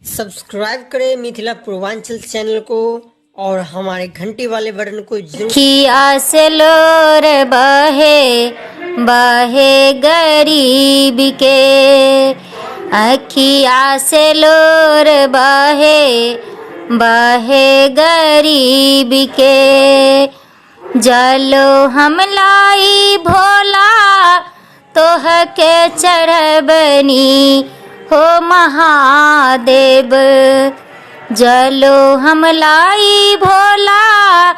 Subscribe करें Mithila Purvanchal channel को और हमारे घंटी वाले बटन को जरूर। खिया से लोर बहे बहे गरीब के, अखिया से लोर बहे बहे गरीब के। जलो हम लाई भोला तोह के चढ़बनी हो महादेव। जलो हम लाई भोला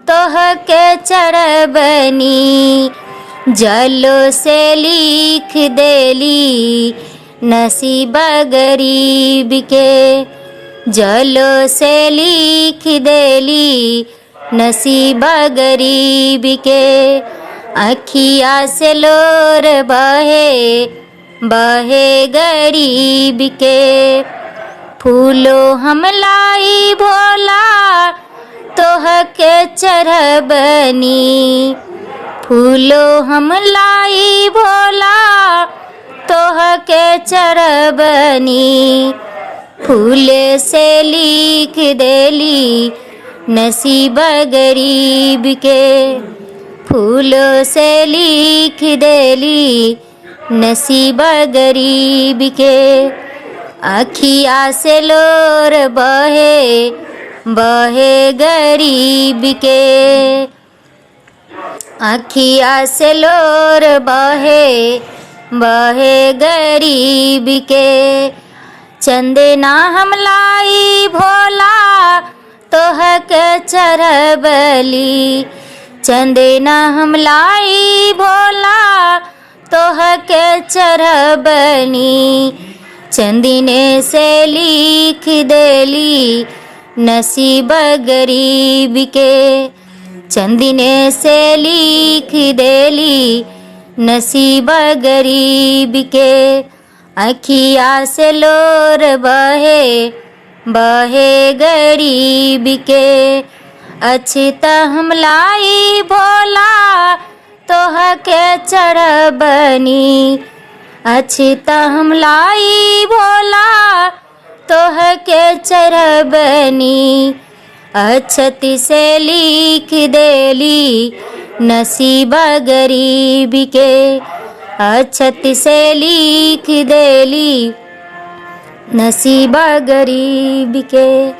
तोह के चढ़बनी, जलो से लिख देली नसीब गरीब के। जलो से लिख देली नसीब गरीब के। अखिया से लोर बहे बहे गरीब के। फूलो हम लाई भोला तोह के चढ़बनी, फूलो हम लाई भोला तोह के चढ़बनी। फूले से लिख देली नसीब गरीब के। फूलों से लिख देली नसीब गरीब के। अखिया से लोर बहे बहे गरीब के। अखिया से लोर बहे बहे गरीब के। चंदना हम लाई भोला तोह के चढ़बली, चंदना हम लाई भोला तोह के चढ़बनी। चंदने से लिख देली नसीब गरीब के। चंदने से लिख देली नसीब गरीब के। अखिया से लोर बहे बहे गरीब के। अछित हम लाई भोला तोह के चढ़बनी, अछित हम लाई भोला तोह के चढ़बनी। अछती से लिख देली नसीब गरीब के। अछती से लिख देली नसीब गरीब के।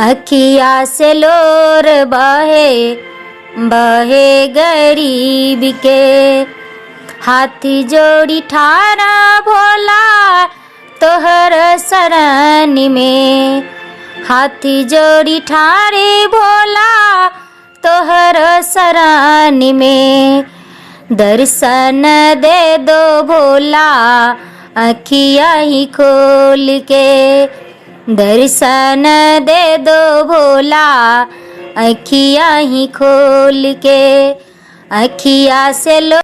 अखिया से लोर बहे बहे गरीब के। हाथी जोड़ी ठारा भोला तोहर शरण में, हाथी जोड़ी ठारे भोला तोहर शरण में। दर्शन दे दो भोला अखिया ही खोल के। दर्शन दे दो भोला अखिया ही खोल के। अखिया से लो